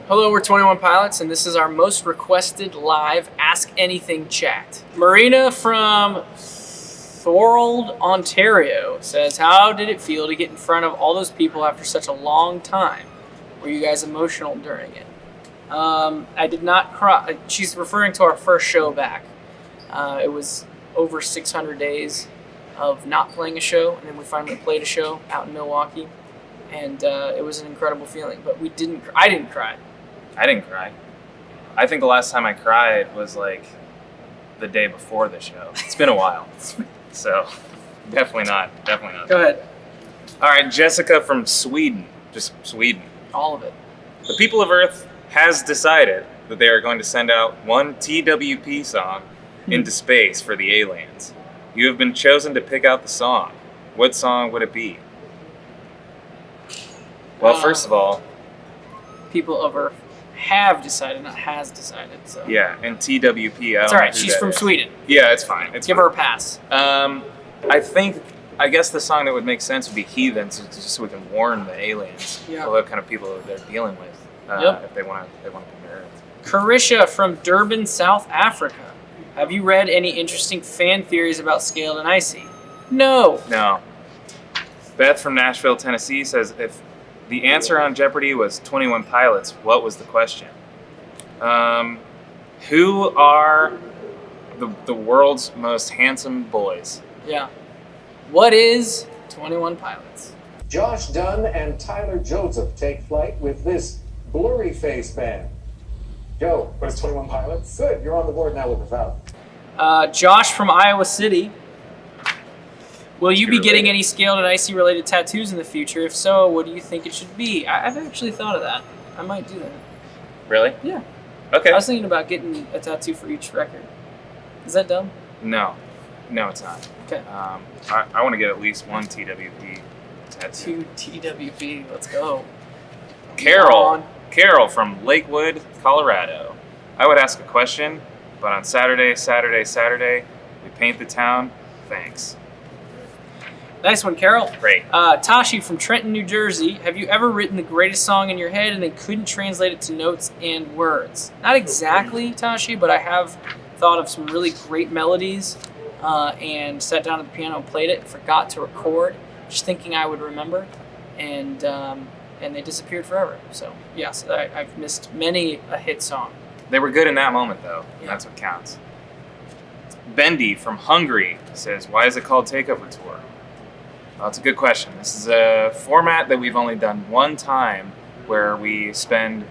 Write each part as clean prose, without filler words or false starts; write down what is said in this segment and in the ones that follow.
Hello, we're 21 Pilots, and this is our most requested live Ask Anything chat. Marina from Thorold, Ontario says, how did it feel to get in front of all those people after such a long time? Were you guys emotional during it? I did not cry. She's referring to our first show back. It was over 600 days of not playing a show, and then we finally played a show out in Milwaukee, and it was an incredible feeling. But I didn't cry. I didn't cry. I think the last time I cried was like the day before the show. It's been a while. So definitely not. Go ahead. All right, Jessica from Sweden. Just Sweden. All of it. The people of Earth has decided that they are going to send out one TWP song into space for the aliens. You have been chosen to pick out the song. What song would it be? Well, first of all, people of Earth have decided, not has decided. So yeah, and TWP. It's all right. She's from Sweden. Yeah, it's fine. Give her a pass. I guess the song that would make sense would be "Heathens," just so we can warn the aliens what kind of people they're dealing with if they want to come to Earth. Carisha from Durban, South Africa. Have you read any interesting fan theories about Scaled and Icy? No. Beth from Nashville, Tennessee says, if the answer on Jeopardy was 21 Pilots, what was the question? Who are the world's most handsome boys? Yeah. What is 21 Pilots? Josh Dunn and Tyler Joseph take flight with this blurry face band. Joe, what is 21 Pilots? Good, you're on the board now with without. Josh from Iowa City. Will you be getting any Scaled and Icy related tattoos in the future? If so, what do you think it should be? I've actually thought of that. I might do that. Really? Yeah. Okay. I was thinking about getting a tattoo for each record. Is that dumb? No, it's not. Okay. I want to get at least one TWP tattoo. 2 TWP. Let's go. Carol from Lakewood, Colorado. I would ask a question, but on Saturday, we paint the town. Thanks. Nice one, Carol. Great. Tashi from Trenton, New Jersey. Have you ever written the greatest song in your head and then couldn't translate it to notes and words? Not exactly, Tashi, but I have thought of some really great melodies and sat down at the piano and played it and forgot to record, just thinking I would remember, and they disappeared forever. So, yes, I've missed many a hit song. They were good in that moment, though. Yeah. That's what counts. Bendy from Hungary says, why is it called Takeover Tour? Well, it's a good question. This is a format that we've only done one time where we spend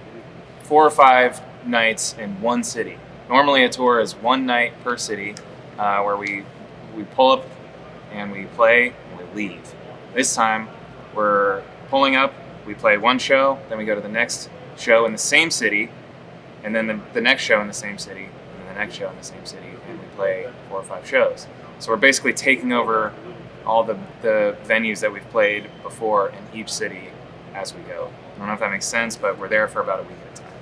4 or 5 nights in one city. Normally a tour is one night per city where we pull up and we play and we leave. This time we're pulling up, we play one show, then we go to the next show in the same city, and then the next show in the same city, and then the next show in the same city, and we play 4 or 5 shows. So we're basically taking over all the venues that we've played before in each city as we go. I don't know if that makes sense, but we're there for about a week at a time.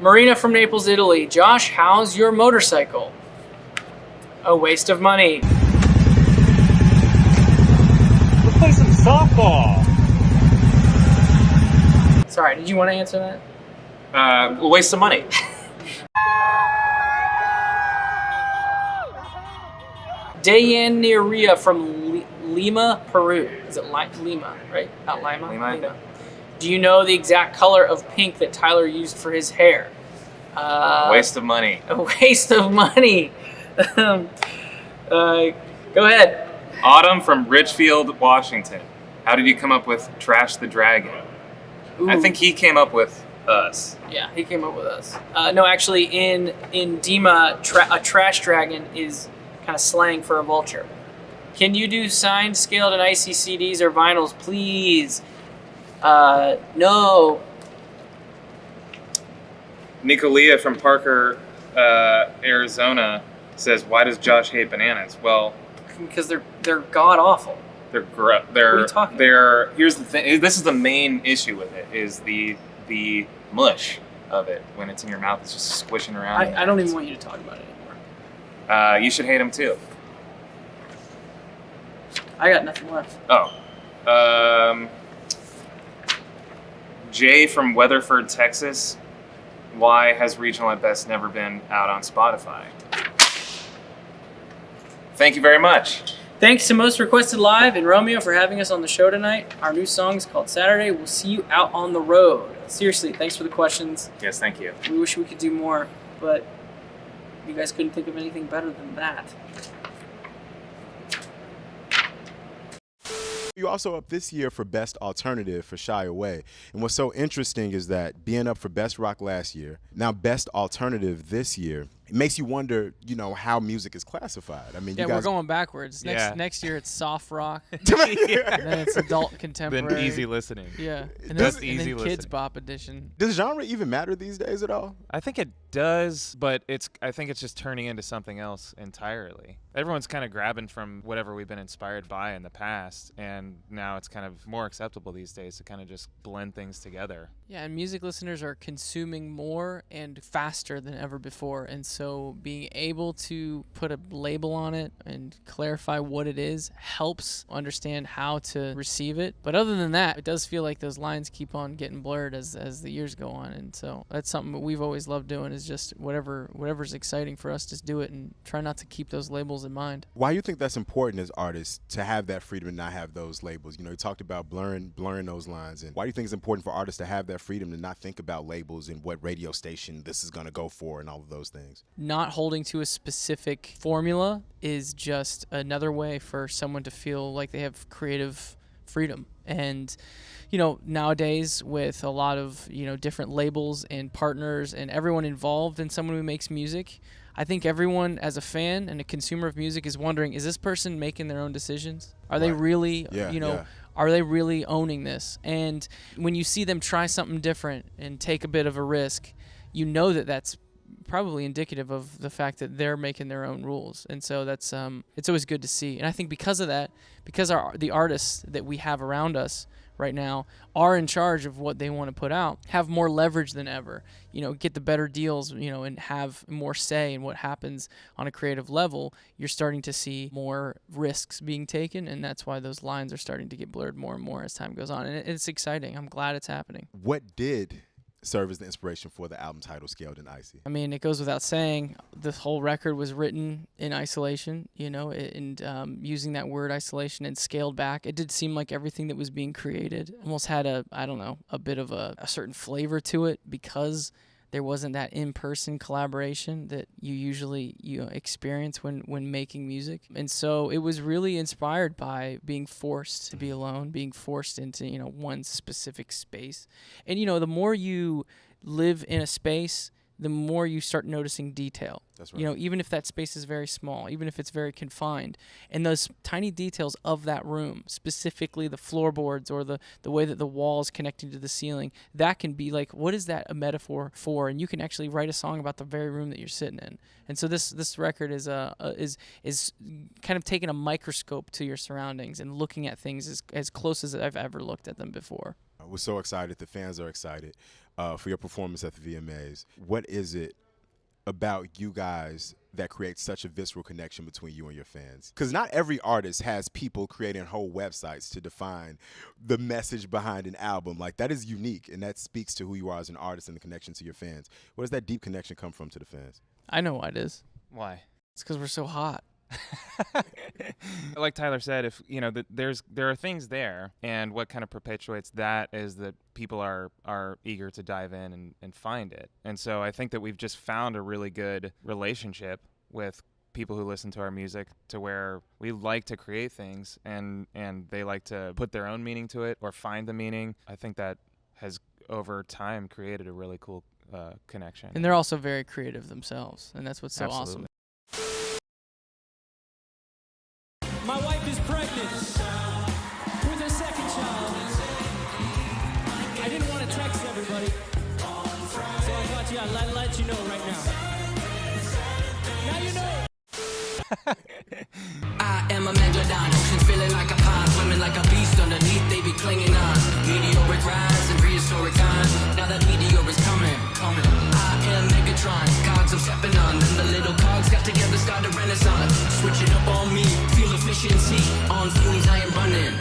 Marina from Naples, Italy. Josh, how's your motorcycle? A waste of money. Let's play some softball. Sorry, did you want to answer that? A waste of money. Dayaneria from Lima, Peru. Is it Lima, right? Not Lima? Lima. Do you know the exact color of pink that Tyler used for his hair? Waste of money. A waste of money. Go ahead. Autumn from Ridgefield, Washington. How did you come up with Trash the Dragon? Ooh. I think he came up with us. Yeah, he came up with us. No, actually, in Dima, a trash dragon is kind of slang for a vulture. Can you do signed, Scaled, and Icy CDs or vinyls, please? No. Nicolia from Parker, Arizona says, "Why does Josh hate bananas?" Well, because they're god awful. They're What are you talking about? Here's the thing. This is the main issue with it. Is the mush of it when it's in your mouth. It's just squishing around. I don't even want you to talk about it anymore. You should hate them too. I got nothing left. Oh. Jay from Weatherford, Texas. Why has Regional at Best never been out on Spotify? Thank you very much. Thanks to Most Requested Live and Romeo for having us on the show tonight. Our new song is called Saturday. We'll see you out on the road. Seriously, thanks for the questions. Yes, thank you. We wish we could do more, but you guys couldn't think of anything better than that. You're also up this year for Best Alternative for Shy Away. And what's so interesting is that being up for Best Rock last year, now Best Alternative this year, it makes you wonder, you know, how music is classified. I mean, yeah, you guys... we're going backwards. Next year it's soft rock, and Yeah. then it's adult contemporary. Been easy listening. Yeah, and That's then, easy and then Kids listening. Bop edition. Does genre even matter these days at all? I think it does, but I think it's just turning into something else entirely. Everyone's kind of grabbing from whatever we've been inspired by in the past, and now it's kind of more acceptable these days to kind of just blend things together. Yeah, and music listeners are consuming more and faster than ever before, and so being able to put a label on it and clarify what it is helps understand how to receive it. But other than that, it does feel like those lines keep on getting blurred as the years go on, and so that's something that we've always loved doing, is just whatever's exciting for us, just do it and try not to keep those labels in mind. Why do you think that's important as artists to have that freedom and not have those labels? You know, you talked about blurring those lines, and why do you think it's important for artists to have that freedom to not think about labels and what radio station this is going to go for and all of those things? Not holding to a specific formula is just another way for someone to feel like they have creative freedom. And you know, nowadays with a lot of, you know, different labels and partners and everyone involved in someone who makes music, I think everyone as a fan and a consumer of music is wondering, is this person making their own decisions? Are they really, are they really owning this? And when you see them try something different and take a bit of a risk, you know that that's probably indicative of the fact that they're making their own rules. And so that's it's always good to see. And I think because of that, because the artists that we have around us right now are in charge of what they want to put out, have more leverage than ever, you know, get the better deals, you know, and have more say in what happens on a creative level, you're starting to see more risks being taken, and that's why those lines are starting to get blurred more and more as time goes on. And it's exciting. I'm glad it's happening. What did serve as the inspiration for the album title Scaled and Icy? I mean, it goes without saying, this whole record was written in isolation, you know, and using that word isolation and scaled back. It did seem like everything that was being created almost had a bit of a certain flavor to it, because there wasn't that in-person collaboration that you usually experience when making music. And so it was really inspired by being forced to be alone, being forced into, you know, one specific space. And, you know, the more you live in a space, the more you start noticing detail. That's right. You know, even if that space is very small, even if it's very confined, and those tiny details of that room, specifically the floorboards or the way that the walls connecting to the ceiling, that can be like, what is that a metaphor for? And you can actually write a song about the very room that you're sitting in. And so this record is kind of taking a microscope to your surroundings and looking at things as close as I've ever looked at them before. We're so excited. The fans are excited for your performance at the VMAs. What is it about you guys that creates such a visceral connection between you and your fans? Because not every artist has people creating whole websites to define the message behind an album. Like, that is unique, and that speaks to who you are as an artist and the connection to your fans. Where does that deep connection come from to the fans? I know why it is. Why? It's because we're so hot. Like Tyler said, if you know there are things there, and what kind of perpetuates that is that people are eager to dive in and find it. And so I think that we've just found a really good relationship with people who listen to our music, to where we like to create things and they like to put their own meaning to it or find the meaning. I think that has over time created a really cool connection. And they're also very creative themselves, and that's what's so Absolutely. awesome. My wife is pregnant with her second child. I didn't want to text everybody, so I thought, yeah, I'd let you know right now. Now you know. I am a megalodon, oceans feeling like a pond, swimming like a beast underneath, they be clinging on. Meteoric rise in prehistoric times, now that meteor is coming. I am Megatron, cogs I'm stepping on, then the little cogs got together, started renaissance. Switching up on me, feel efficiency, on fumes I am running.